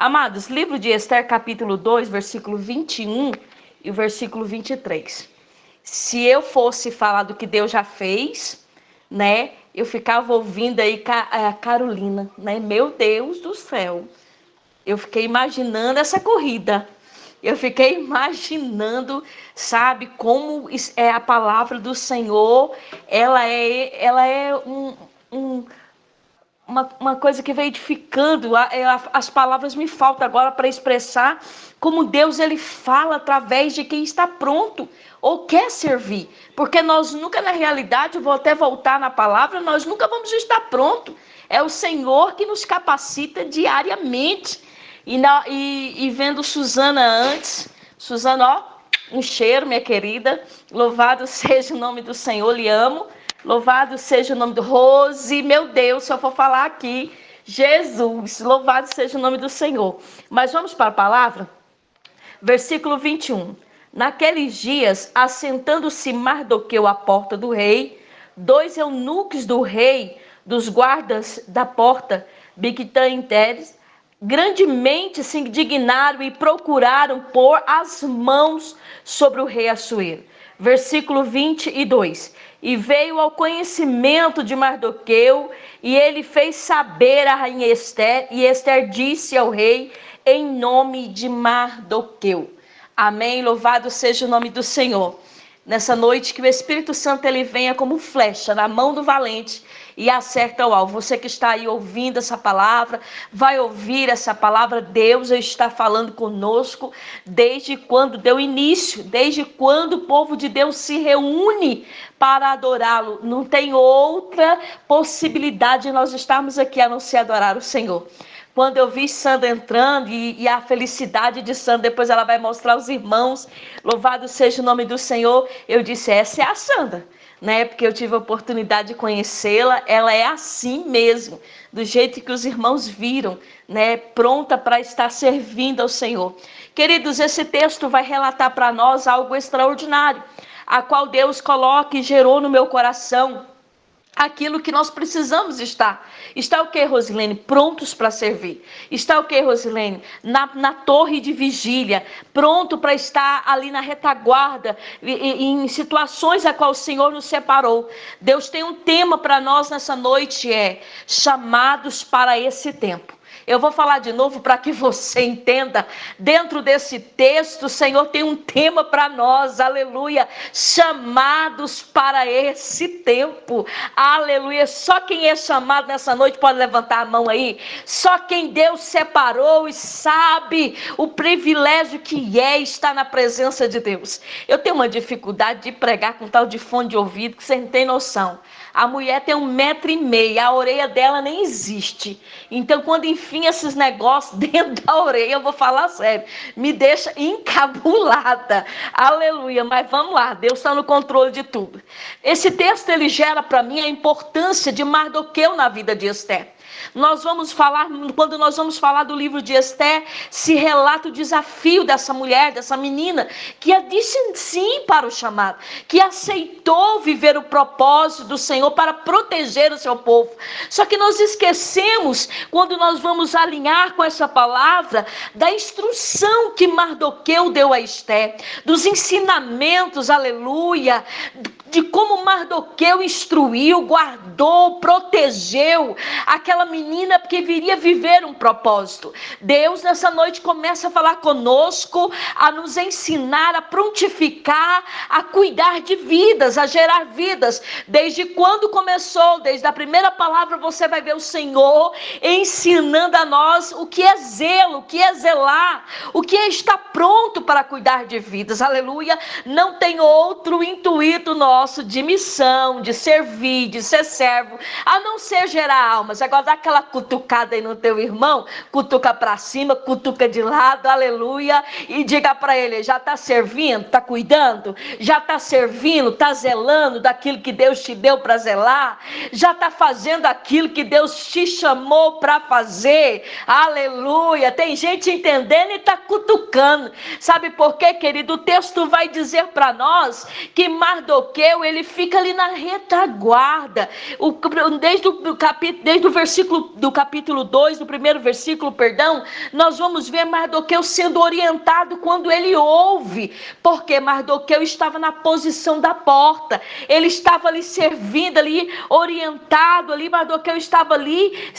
Amados, livro de Esther, capítulo 2, versículo 21 e o versículo 23. Se eu fosse falar do que Deus já fez, né, eu ficava ouvindo aí a Carolina, né? Meu Deus do céu. Eu fiquei imaginando essa corrida. Eu fiquei imaginando, sabe, como é a palavra do Senhor. Ela é uma coisa que vem edificando. As palavras me faltam agora para expressar como Deus ele fala através de quem está pronto ou quer servir. Porque nós nunca, na realidade, eu vou até voltar na palavra, nós nunca vamos estar pronto. É o Senhor que nos capacita diariamente. E vendo Suzana antes, Suzana, ó, um cheiro, minha querida. Louvado seja o nome do Senhor, lhe amo. Louvado seja o nome do Rose, meu Deus, se eu for falar aqui, Jesus, louvado seja o nome do Senhor. Mas vamos para a palavra? Versículo 21. Naqueles dias, assentando-se Mardoqueu à porta do rei, 2 eunucos do rei, dos guardas da porta, Bigtã e Teres, grandemente se indignaram e procuraram pôr as mãos sobre o rei Assuero. Versículo 22. E veio ao conhecimento de Mardoqueu, e ele fez saber a rainha Esther, e Esther disse ao rei em nome de Mardoqueu. Amém, louvado seja o nome do Senhor. Nessa noite que o Espírito Santo ele venha como flecha na mão do valente e acerta o alvo. Você que está aí ouvindo essa palavra, vai ouvir essa palavra. Deus está falando conosco desde quando deu início, desde quando o povo de Deus se reúne para adorá-lo. Não tem outra possibilidade de nós estarmos aqui a não ser adorar o Senhor. Quando eu vi Sandra entrando e a felicidade de Sandra, depois ela vai mostrar os irmãos, louvado seja o nome do Senhor, eu disse, essa é a Sandra, né? Porque eu tive a oportunidade de conhecê-la, ela é assim mesmo, do jeito que os irmãos viram, né? Pronta para estar servindo ao Senhor. Queridos, esse texto vai relatar para nós algo extraordinário, a qual Deus coloca e gerou no meu coração, aquilo que nós precisamos estar. Está o que, Rosilene? Prontos para servir. Está o que, Rosilene? Na torre de vigília, pronto para estar ali na retaguarda, em situações a qual o Senhor nos separou. Deus tem um tema para nós nessa noite, chamados para esse tempo. Eu vou falar de novo para que você entenda. Dentro desse texto, o Senhor tem um tema para nós, aleluia, chamados para esse tempo, aleluia. Só quem é chamado nessa noite pode levantar a mão aí. Só quem Deus separou e sabe o privilégio que é estar na presença de Deus. Eu tenho uma dificuldade de pregar com tal de fone de ouvido que você não tem noção. A mulher tem 1,5 m, a orelha dela nem existe. Então, quando enfim esses negócios dentro da orelha, eu vou falar sério, me deixa encabulada. Aleluia, mas vamos lá, Deus está no controle de tudo. Esse texto, ele gera para mim a importância de Mardoqueu na vida de Esther. Quando nós vamos falar do livro de Esther, se relata o desafio dessa mulher, dessa menina, que disse sim para o chamado, que aceitou viver o propósito do Senhor para proteger o seu povo. Só que nós esquecemos, quando nós vamos alinhar com essa palavra, da instrução que Mardoqueu deu a Esther, dos ensinamentos, aleluia, de como Mardoqueu instruiu, guardou, protegeu aquela menina que viria viver um propósito. Deus nessa noite começa a falar conosco, a nos ensinar, a prontificar, a cuidar de vidas, a gerar vidas. Desde quando começou, desde a primeira palavra, você vai ver o Senhor ensinando a nós o que é zelo, o que é zelar, o que é estar pronto para cuidar de vidas. Aleluia. Não tem outro intuito nosso de missão, de servir, de ser servo, a não ser gerar almas. Agora dá aquela cutucada aí no teu irmão, cutuca para cima, cutuca de lado, aleluia, e diga para ele, já está servindo, está cuidando, já está servindo, está zelando daquilo que Deus te deu para zelar, já está fazendo aquilo que Deus te chamou para fazer, aleluia. Tem gente entendendo e está cutucando. Sabe por quê, querido? O texto vai dizer para nós que Mardoqueu Mardoqueu, ele fica ali na retaguarda. Desde o versículo do capítulo 2, do primeiro versículo, perdão, nós vamos ver Mardoqueu sendo orientado quando ele ouve, porque Mardoqueu estava na posição da porta, ele estava ali servindo, ali orientado, ali Mardoqueu estava ali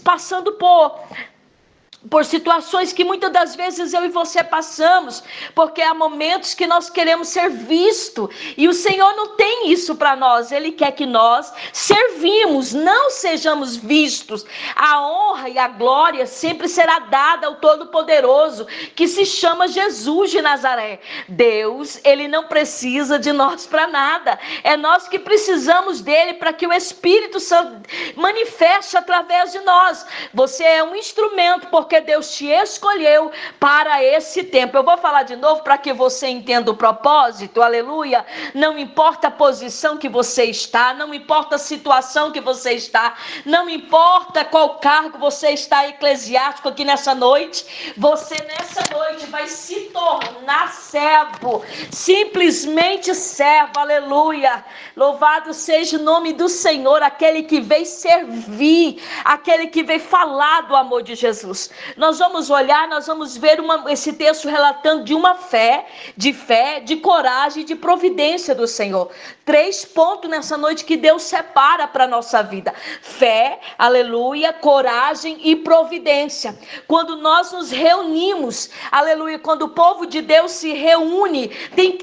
passando por situações que muitas das vezes eu e você passamos, porque há momentos que nós queremos ser vistos, e o Senhor não tem isso para nós. Ele quer que nós servimos, não sejamos vistos. A honra e a glória sempre será dada ao Todo-Poderoso, que se chama Jesus de Nazaré. Deus, ele não precisa de nós para nada, é nós que precisamos dele para que o Espírito Santo manifeste através de nós. Você é um instrumento, porque Deus te escolheu para esse tempo. Eu vou falar de novo para que você entenda o propósito, aleluia. Não importa a posição que você está, não importa a situação que você está, não importa qual cargo você está eclesiástico aqui nessa noite, você nessa noite vai se tornar servo, simplesmente servo, aleluia. Louvado seja o nome do Senhor, aquele que veio servir, aquele que veio falar do amor de Jesus. Nós vamos olhar, nós vamos ver esse texto relatando de uma fé, de coragem e de providência do Senhor. 3 pontos nessa noite que Deus separa para a nossa vida: fé, aleluia, coragem e providência. Quando nós nos reunimos, aleluia, quando o povo de Deus se reúne,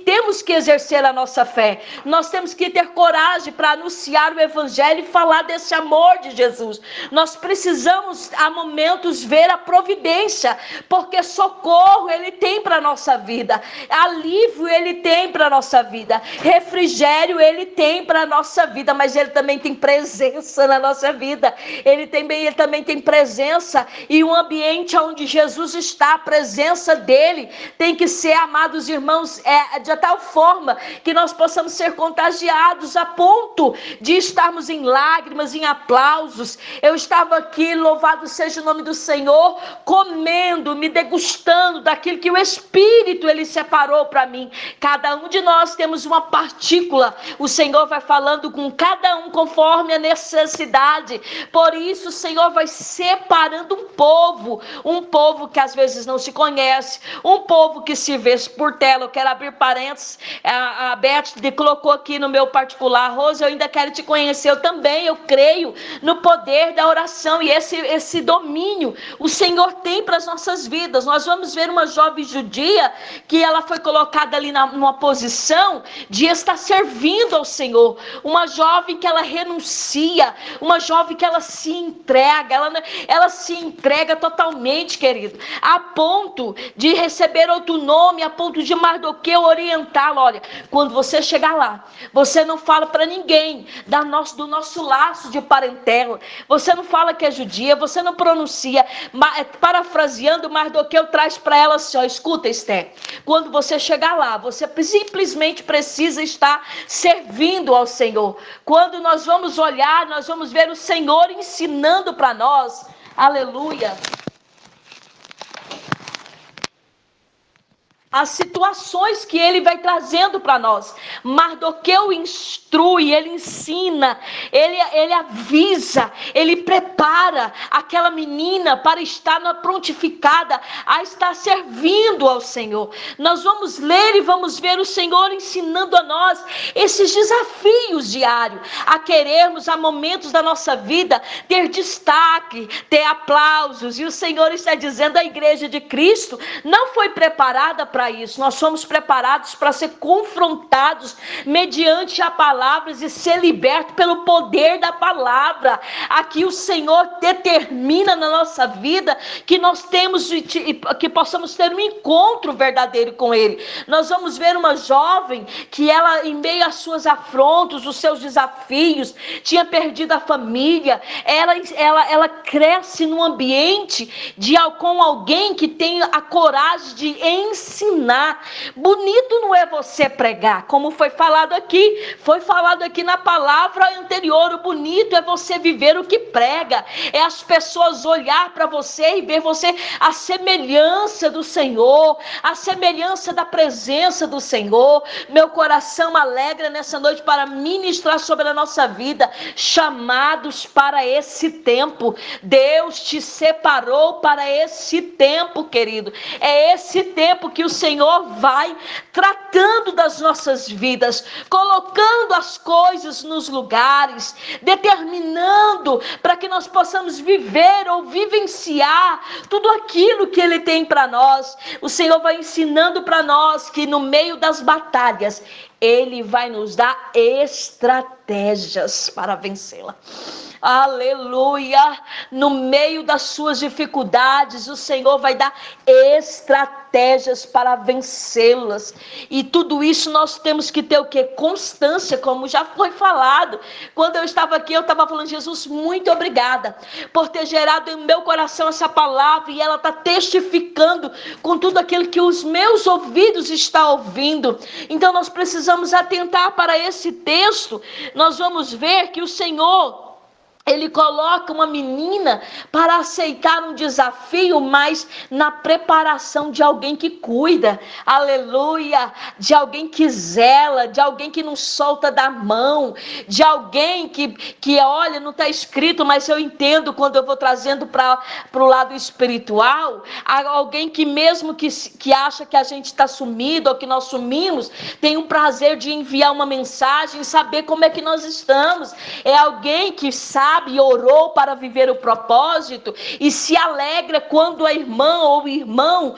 temos que exercer a nossa fé. Nós temos que ter coragem para anunciar o evangelho e falar desse amor de Jesus. Nós precisamos, a momentos, ver a providência, porque socorro ele tem para a nossa vida, alívio ele tem para a nossa vida, refrigério ele tem para a nossa vida, mas ele também tem presença na nossa vida. Ele também tem presença, e um ambiente onde Jesus está, a presença dele tem que ser, amados irmãos, de tal forma que nós possamos ser contagiados a ponto de estarmos em lágrimas, em aplausos. Eu estava aqui, louvado seja o nome do Senhor, comendo, me degustando daquilo que o Espírito ele separou para mim. Cada um de nós temos uma partícula. O Senhor vai falando com cada um conforme a necessidade. Por isso o Senhor vai separando um povo que às vezes não se conhece, um povo que se vê por tela. Eu quero abrir parênteses, a Beth colocou aqui no meu particular: Rose, eu ainda quero te conhecer. Eu também, eu creio no poder da oração, e esse domínio o Senhor tem para as nossas vidas. Nós vamos ver uma jovem judia que ela foi colocada ali numa posição de estar servindo ao Senhor, uma jovem que ela renuncia, uma jovem que ela se entrega, ela se entrega totalmente, querido, a ponto de receber outro nome, a ponto de Mardoqueu orientá-la: olha, quando você chegar lá, você não fala para ninguém do nosso laço de parentela, você não fala que é judia, você não pronuncia. Parafraseando, Mardoqueu traz para ela assim: ó, escuta, Esther, quando você chegar lá, você simplesmente precisa estar servindo ao Senhor. Quando nós vamos olhar, nós vamos ver o Senhor ensinando para nós, aleluia, as situações que ele vai trazendo para nós. Mardoqueu instrui, ele ensina, ele avisa, ele prepara aquela menina para estar prontificada a estar servindo ao Senhor. Nós vamos ler e vamos ver o Senhor ensinando a nós esses desafios diários, a querermos, a momentos da nossa vida, ter destaque, ter aplausos. E o Senhor está dizendo: a igreja de Cristo não foi preparada para isso. Nós somos preparados para ser confrontados mediante a palavra e ser libertos pelo poder da palavra. Aqui o Senhor determina na nossa vida que nós temos, que possamos ter um encontro verdadeiro com Ele. Nós vamos ver uma jovem que ela, em meio às suas afrontos, os seus desafios, tinha perdido a família. Ela cresce num ambiente com alguém que tem a coragem de ensinar ensinar. Bonito não é você pregar, como foi falado aqui na palavra anterior. O bonito é você viver o que prega, é as pessoas olhar para você e ver você a semelhança do Senhor, a semelhança da presença do Senhor. Meu coração alegra nessa noite para ministrar sobre a nossa vida, chamados para esse tempo. Deus te separou para esse tempo, querido. É esse tempo que o Senhor vai tratando das nossas vidas, colocando as coisas nos lugares, determinando para que nós possamos viver ou vivenciar tudo aquilo que Ele tem para nós. O Senhor vai ensinando para nós que no meio das batalhas, Ele vai nos dar estratégias para vencê-la. Aleluia! No meio das suas dificuldades, o Senhor vai dar estratégias para vencê-las. E tudo isso nós temos que ter o quê? Constância, como já foi falado. Quando eu estava aqui, eu estava falando, Jesus, muito obrigada por ter gerado em meu coração essa palavra, e ela está testificando com tudo aquilo que os meus ouvidos estão ouvindo. Então nós precisamos atentar para esse texto. Nós vamos ver que o Senhor, Ele coloca uma menina para aceitar um desafio, mas na preparação de alguém que cuida, aleluia, de alguém que zela, de alguém que não solta da mão, de alguém que olha, não está escrito, mas eu entendo quando eu vou trazendo para o lado espiritual, alguém que mesmo que acha que a gente está sumido, ou que nós sumimos, tem um prazer de enviar uma mensagem e saber como é que nós estamos. É alguém que sabe e orou para viver o propósito e se alegra quando a irmã ou o irmão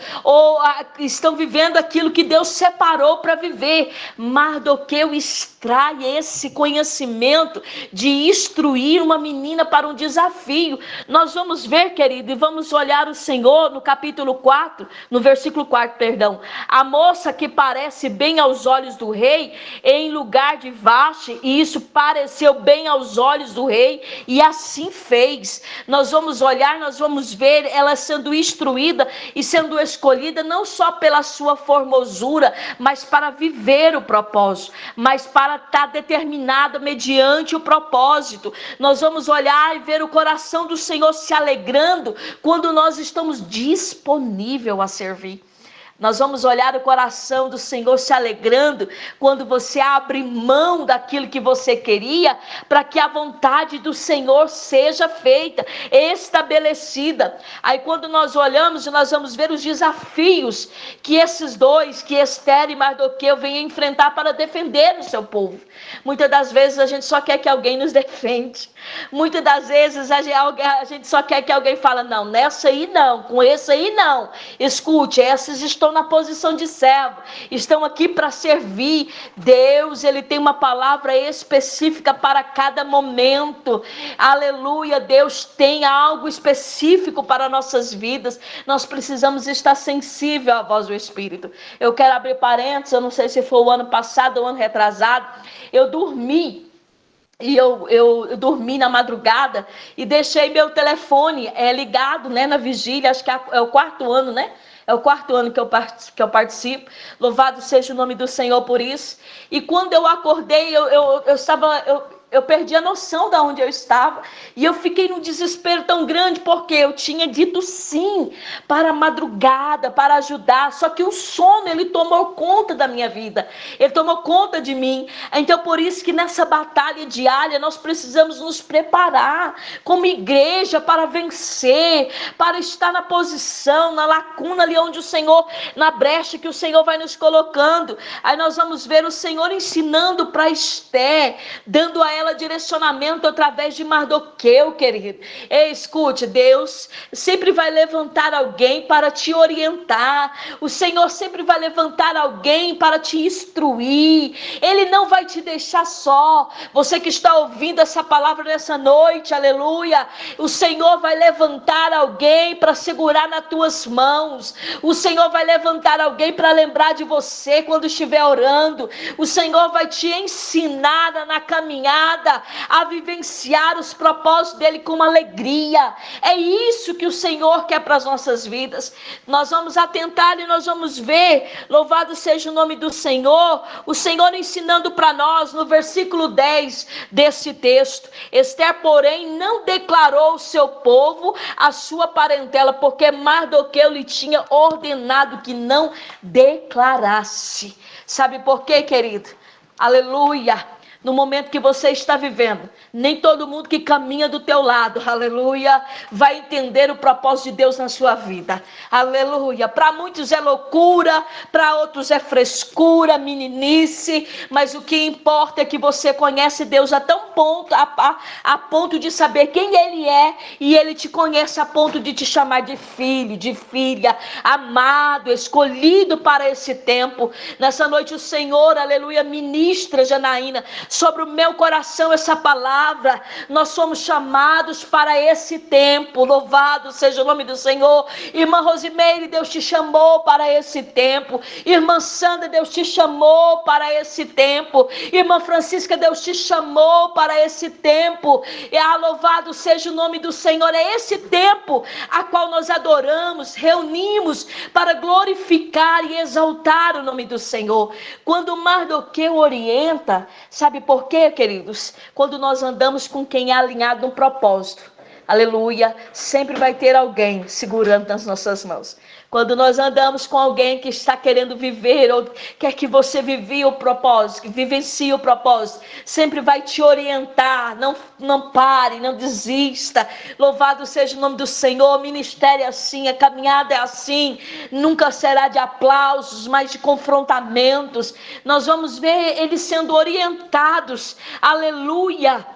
estão vivendo aquilo que Deus separou para viver. Mardoqueu extrai esse conhecimento de instruir uma menina para um desafio. Nós vamos ver, querido, e vamos olhar o Senhor no capítulo 4, no versículo 4, perdão. A moça que parece bem aos olhos do rei, em lugar de Vaste, e isso pareceu bem aos olhos do rei, e assim fez. Nós vamos olhar, nós vamos ver ela sendo instruída e sendo escolhida não só pela sua formosura, mas para viver o propósito, mas para estar determinada mediante o propósito. Nós vamos olhar e ver o coração do Senhor se alegrando quando nós estamos disponíveis a servir. Nós vamos olhar o coração do Senhor se alegrando quando você abre mão daquilo que você queria para que a vontade do Senhor seja feita, estabelecida. Aí quando nós olhamos, nós vamos ver os desafios que esses dois, que Esther e Mardoqueu, vêm enfrentar para defender o seu povo. Muitas das vezes a gente só quer que alguém nos defende. Muitas das vezes a gente só quer que alguém fale, não, nessa aí não, com esse aí não. Escute, essas estão na posição de servo, estão aqui para servir. Deus, Ele tem uma palavra específica para cada momento. Aleluia, Deus tem algo específico para nossas vidas. Nós precisamos estar sensível à voz do Espírito. Eu quero abrir parênteses, eu não sei se foi o ano passado ou o ano retrasado, eu dormi. E eu dormi na madrugada e deixei meu telefone ligado, né, na vigília. Acho que é o quarto ano, né? É o quarto ano que eu participo. Louvado seja o nome do Senhor por isso. E quando eu acordei, eu perdi a noção de onde eu estava. E eu fiquei num desespero tão grande, porque eu tinha dito sim para a madrugada, para ajudar. Só que o sono, ele tomou conta da minha vida. Ele tomou conta de mim. Então, por isso que nessa batalha diária, nós precisamos nos preparar como igreja para vencer, para estar na posição, na lacuna ali onde o Senhor, na brecha que o Senhor vai nos colocando. Aí nós vamos ver o Senhor ensinando para Esther, dando a ela direcionamento através de Mardoqueu, querido. Ei, escute, Deus sempre vai levantar alguém para te orientar. O Senhor sempre vai levantar alguém para te instruir. Ele não vai te deixar só. Você que está ouvindo essa palavra nessa noite, aleluia, o Senhor vai levantar alguém para segurar nas tuas mãos. O Senhor vai levantar alguém para lembrar de você quando estiver orando. O Senhor vai te ensinar na caminhada caminhada, a vivenciar os propósitos dele com alegria. É isso que o Senhor quer para as nossas vidas. Nós vamos atentar e nós vamos ver, louvado seja o nome do Senhor, o Senhor ensinando para nós no versículo 10 desse texto. Esther, porém, não declarou ao seu povo a sua parentela, porque Mardoqueu lhe tinha ordenado que não declarasse. Sabe por quê, querido? Aleluia! No momento que você está vivendo, nem todo mundo que caminha do teu lado, aleluia, vai entender o propósito de Deus na sua vida, aleluia. Para muitos é loucura, para outros é frescura, meninice, mas o que importa é que você conhece Deus a ponto de saber quem Ele é, e Ele te conhece a ponto de te chamar de filho, de filha, amado, escolhido para esse tempo. Nessa noite o Senhor, aleluia, ministra, Janaína, sobre o meu coração essa palavra. Nós somos chamados para esse tempo, louvado seja o nome do Senhor. Irmã Rosimeire, Deus te chamou para esse tempo. Irmã Sandra, Deus te chamou para esse tempo. Irmã Francisca, Deus te chamou para esse tempo. E louvado seja o nome do Senhor. É esse tempo a qual nós adoramos, reunimos para glorificar e exaltar o nome do Senhor. Quando Mardoqueu orienta, sabe por quê, queridos? Quando nós andamos com quem é alinhado no propósito, aleluia, sempre vai ter alguém segurando nas nossas mãos. Quando nós andamos com alguém que está querendo viver, ou quer que você vivencie o propósito, que vivencie o propósito, sempre vai te orientar. Não pare, não desista. Louvado seja o nome do Senhor. O ministério é assim, a caminhada é assim. Nunca será de aplausos, mas de confrontamentos. Nós vamos ver eles sendo orientados. Aleluia.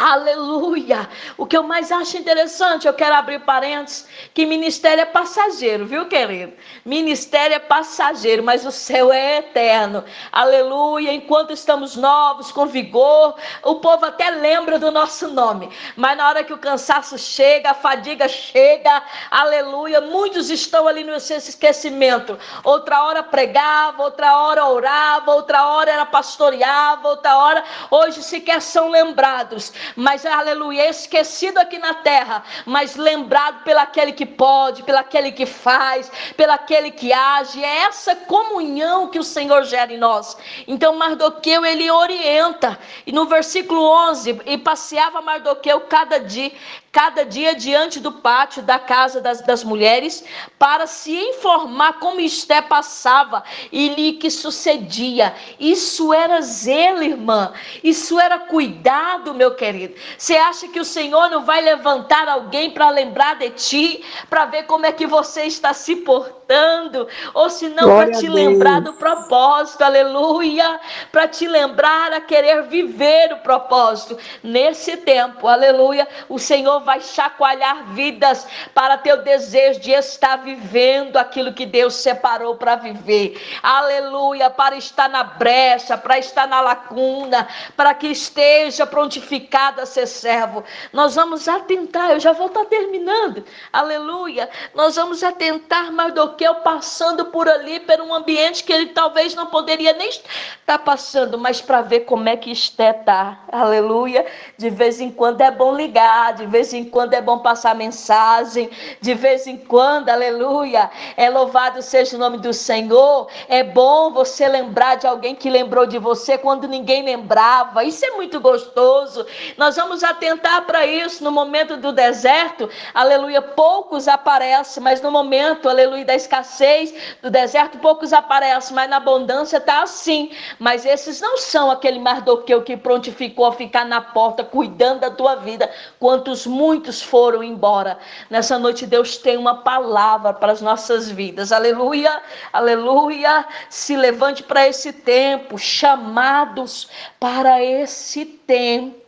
Aleluia! O que eu mais acho interessante, eu quero abrir parênteses, que ministério é passageiro, viu, querido? Ministério é passageiro, mas o céu é eterno. Aleluia! Enquanto estamos novos, com vigor, o povo até lembra do nosso nome, mas na hora que o cansaço chega, a fadiga chega, aleluia, muitos estão ali no esquecimento. Outra hora pregava, outra hora orava, outra hora era pastoreava, outra hora, hoje sequer são lembrados. Mas, aleluia, esquecido aqui na terra, mas lembrado pelo aquele que pode, pelo aquele que faz, pelo aquele que age. É essa comunhão que o Senhor gera em nós. Então Mardoqueu, ele orienta, e no versículo 11, e passeava Mardoqueu cada dia diante do pátio da casa das mulheres, para se informar como Esté passava e lhe que sucedia. Isso era zelo, irmã. Isso era cuidado, meu querido. Você acha que o Senhor não vai levantar alguém para lembrar de ti, para ver como é que você está se portando, ou se não para te lembrar do propósito, aleluia, para te lembrar a querer viver o propósito. Nesse tempo, aleluia, o Senhor vai chacoalhar vidas para ter o desejo de estar vivendo aquilo que Deus separou para viver, aleluia, para estar na brecha, para estar na lacuna, para que esteja prontificado a ser servo. Nós vamos atentar, eu já vou estar terminando, aleluia, nós vamos atentar Mardoqueu passando por ali, por um ambiente que ele talvez não poderia nem estar passando, mas para ver como é que Esté está, aleluia. De vez em quando é bom ligar, de vez em quando é bom passar mensagem, de vez em quando, aleluia, louvado seja o nome do Senhor, é bom você lembrar de alguém que lembrou de você quando ninguém lembrava. Isso é muito gostoso. Nós vamos atentar para isso. No momento do deserto, aleluia, poucos aparecem, mas no momento, aleluia, da escassez do deserto, poucos aparecem, mas na abundância está assim. Mas esses não são aquele Mardoqueu que prontificou a ficar na porta cuidando da tua vida, quantos muitos foram embora. Nessa noite Deus tem uma palavra para as nossas vidas, aleluia, aleluia. Se levante para esse tempo, chamados para esse tempo.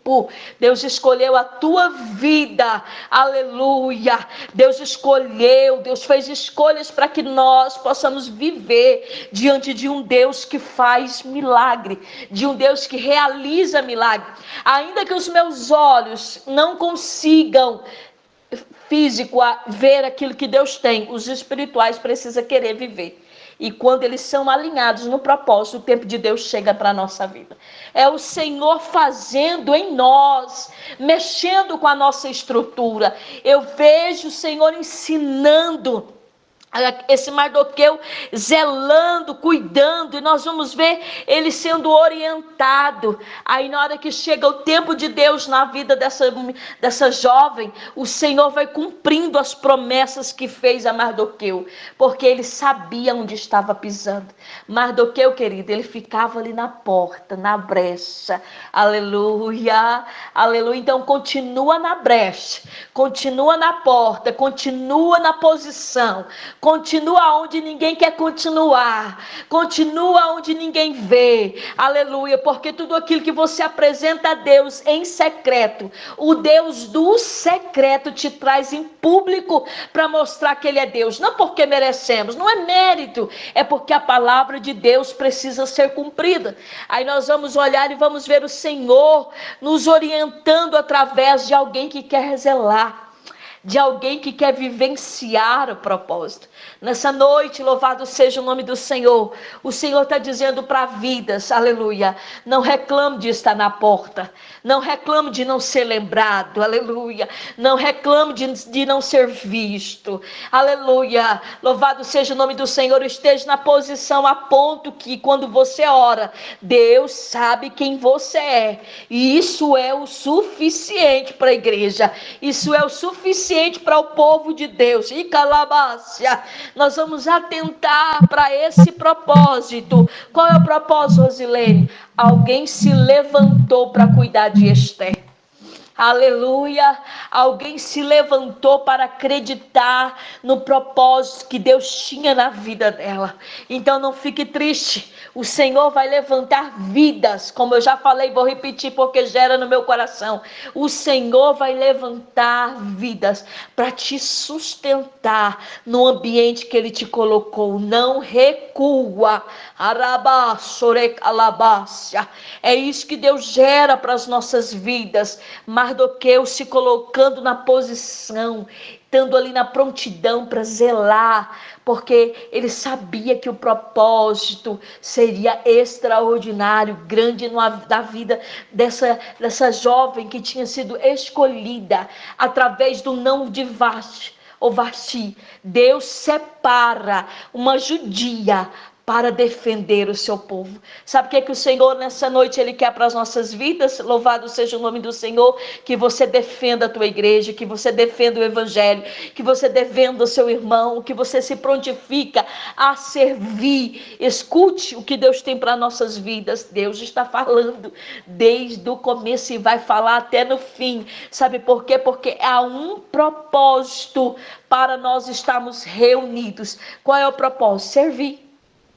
Deus escolheu a tua vida, aleluia. Deus escolheu, Deus fez escolhas para que nós possamos viver diante de um Deus que faz milagre, de um Deus que realiza milagre. Ainda que os meus olhos não consigam físico a ver aquilo que Deus tem, os espirituais precisam querer viver. E quando eles são alinhados no propósito, o tempo de Deus chega para a nossa vida. É o Senhor fazendo em nós, mexendo com a nossa estrutura. Eu vejo o Senhor ensinando esse Mardoqueu, zelando, cuidando, e nós vamos ver ele sendo orientado. Aí na hora que chega o tempo de Deus na vida dessa jovem, o Senhor vai cumprindo as promessas que fez a Mardoqueu, porque ele sabia onde estava pisando. Mardoqueu, querido, ele ficava ali na porta, na brecha. Aleluia, aleluia. Então continua na brecha, continua na porta, continua na posição, continua onde ninguém quer continuar, continua onde ninguém vê, aleluia, porque tudo aquilo que você apresenta a Deus em secreto, o Deus do secreto te traz em público para mostrar que Ele é Deus, não porque merecemos, não é mérito, é porque a palavra de Deus precisa ser cumprida. Aí nós vamos olhar e vamos ver o Senhor nos orientando através de alguém que quer zelar, de alguém que quer vivenciar o propósito. Nessa noite, louvado seja o nome do Senhor. O Senhor está dizendo para vidas, aleluia, não reclame de estar na porta, não reclame de não ser lembrado, aleluia, não reclame de não ser visto, aleluia, louvado seja o nome do Senhor. Esteja na posição a ponto que quando você ora, Deus sabe quem você é, e isso é o suficiente para a igreja, isso é o suficiente para o povo de Deus. E calabácia, nós vamos atentar para esse propósito. Qual é o propósito, Rosilene? Alguém se levantou para cuidar de Esther. Aleluia, alguém se levantou para acreditar no propósito que Deus tinha na vida dela. Então não fique triste, o Senhor vai levantar vidas, como eu já falei, vou repetir porque gera no meu coração. O Senhor vai levantar vidas para te sustentar no ambiente que Ele te colocou. Não recua. É isso que Deus gera para as nossas vidas. Mardoqueu se colocando na posição, estando ali na prontidão para zelar, porque ele sabia que o propósito seria extraordinário, grande na vida dessa jovem que tinha sido escolhida através do não de Vasti. Deus separa uma judia para defender o seu povo. Sabe o que o Senhor nessa noite Ele quer para as nossas vidas? Louvado seja o nome do Senhor. Que você defenda a tua igreja, que você defenda o evangelho, que você defenda o seu irmão, que você se prontifica a servir. Escute o que Deus tem para nossas vidas. Deus está falando desde o começo e vai falar até no fim. Sabe por quê? Porque há um propósito para nós estarmos reunidos. Qual é o propósito? Servir.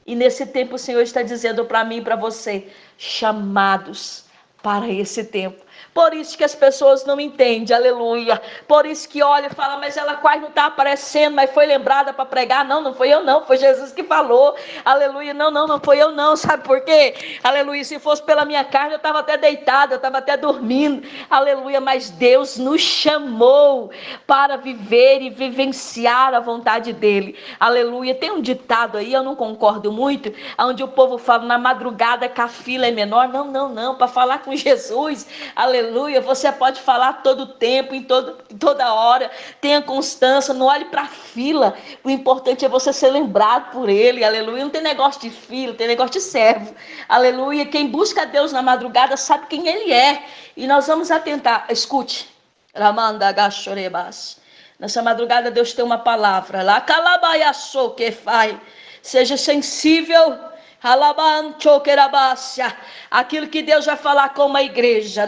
E nesse tempo o Senhor está dizendo para mim e para você, chamados para esse tempo. Por isso que as pessoas não entendem, aleluia. Por isso que olha e fala, mas ela quase não está aparecendo, mas foi lembrada para pregar. Não, não foi eu não, foi Jesus que falou. Aleluia, não foi eu não, sabe por quê? Aleluia, se fosse pela minha carne eu estava até deitada, eu estava até dormindo. Aleluia, mas Deus nos chamou para viver e vivenciar a vontade dEle. Aleluia, tem um ditado aí, eu não concordo muito, onde o povo fala, na madrugada que a fila é menor. Não, para falar com Jesus, aleluia, você pode falar todo tempo, em toda hora, tenha constância, não olhe para a fila, o importante é você ser lembrado por Ele, aleluia, não tem negócio de fila, tem negócio de servo, aleluia, quem busca Deus na madrugada sabe quem Ele é, e nós vamos atentar, escute, nessa madrugada Deus tem uma palavra, lá calabaiaçou que faz, seja sensível, aquilo que Deus vai falar com uma igreja,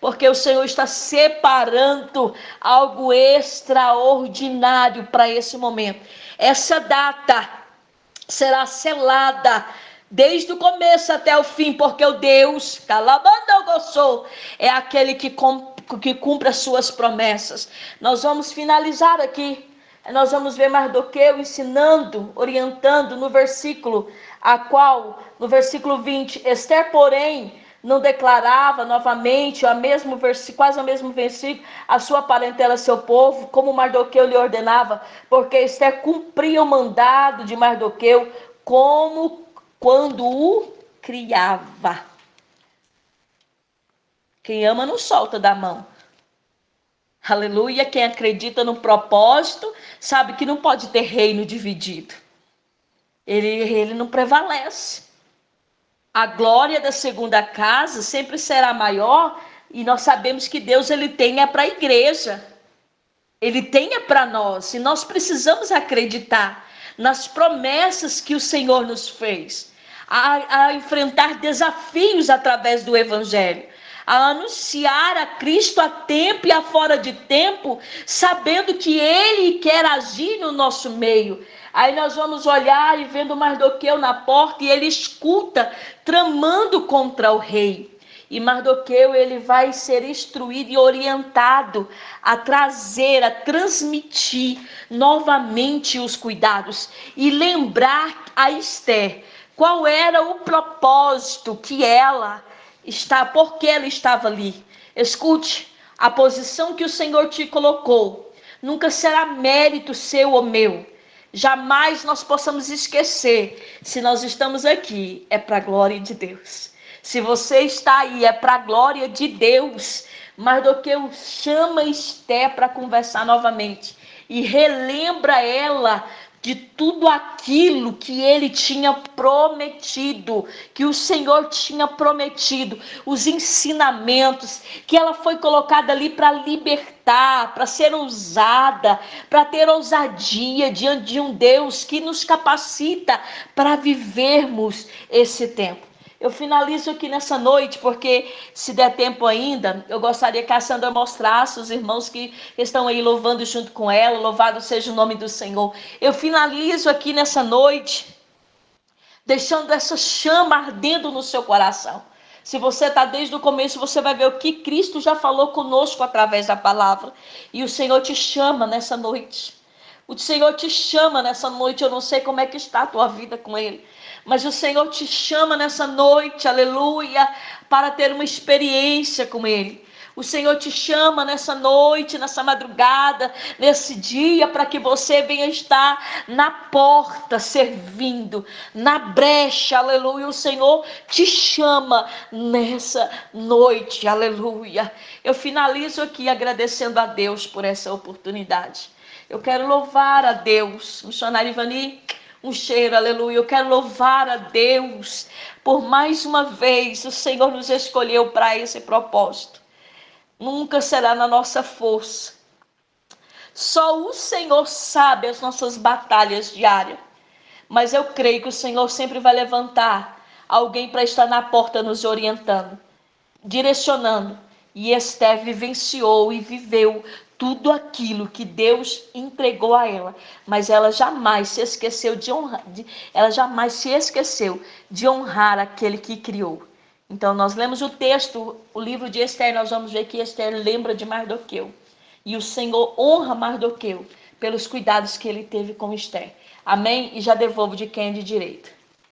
porque o Senhor está separando algo extraordinário para esse momento. Essa data será selada desde o começo até o fim, porque o Deus é aquele que cumpre as suas promessas. Nós vamos finalizar aqui. Nós vamos ver Mardoqueu ensinando, orientando no versículo 20, Esther, porém, não declarava novamente quase o mesmo versículo, a sua parentela, seu povo, como Mardoqueu lhe ordenava, porque Esther cumpria o mandado de Mardoqueu, como quando o criava. Quem ama não solta da mão. Aleluia. Quem acredita no propósito sabe que não pode ter reino dividido. Ele não prevalece. A glória da segunda casa sempre será maior, e nós sabemos que Deus ele tem para a igreja. Ele tem para nós, e nós precisamos acreditar nas promessas que o Senhor nos fez, a enfrentar desafios através do Evangelho, a anunciar a Cristo a tempo e a fora de tempo, sabendo que Ele quer agir no nosso meio. Aí nós vamos olhar e vendo Mardoqueu na porta, e ele escuta, tramando contra o rei. E Mardoqueu, ele vai ser instruído e orientado a trazer, a transmitir novamente os cuidados e lembrar a Esther qual era o propósito que ela está, por que ela estava ali. Escute, a posição que o Senhor te colocou nunca será mérito seu ou meu. Jamais nós possamos esquecer, se nós estamos aqui, é para a glória de Deus. Se você está aí, é para a glória de Deus. Mardoqueu chama Esther para conversar novamente e relembra ela de tudo aquilo que ele tinha prometido, que o Senhor tinha prometido, os ensinamentos, que ela foi colocada ali para libertar, para ser ousada, para ter ousadia diante de um Deus que nos capacita para vivermos esse tempo. Eu finalizo aqui nessa noite, porque se der tempo ainda, eu gostaria que a Sandra mostrasse os irmãos que estão aí louvando junto com ela, louvado seja o nome do Senhor. Eu finalizo aqui nessa noite, deixando essa chama ardendo no seu coração. Se você está desde o começo, você vai ver o que Cristo já falou conosco através da palavra. E o Senhor te chama nessa noite. O Senhor te chama nessa noite. Eu não sei como é que está a tua vida com Ele, mas o Senhor te chama nessa noite, aleluia, para ter uma experiência com Ele. O Senhor te chama nessa noite, nessa madrugada, nesse dia, para que você venha estar na porta, servindo, na brecha, aleluia. O Senhor te chama nessa noite, aleluia. Eu finalizo aqui agradecendo a Deus por essa oportunidade. Eu quero louvar a Deus, missionária Ivani, um cheiro, aleluia. Eu quero louvar a Deus por mais uma vez o Senhor nos escolheu para esse propósito. Nunca será na nossa força. Só o Senhor sabe as nossas batalhas diárias. Mas eu creio que o Senhor sempre vai levantar alguém para estar na porta nos orientando, direcionando. E Esther vivenciou e viveu tudo aquilo que Deus entregou a ela, mas ela jamais se esqueceu de honrar, aquele que criou. Então nós lemos o texto, o livro de Esther, nós vamos ver que Esther lembra de Mardoqueu, e o Senhor honra Mardoqueu pelos cuidados que ele teve com Esther. Amém? E já devolvo de quem é de direito.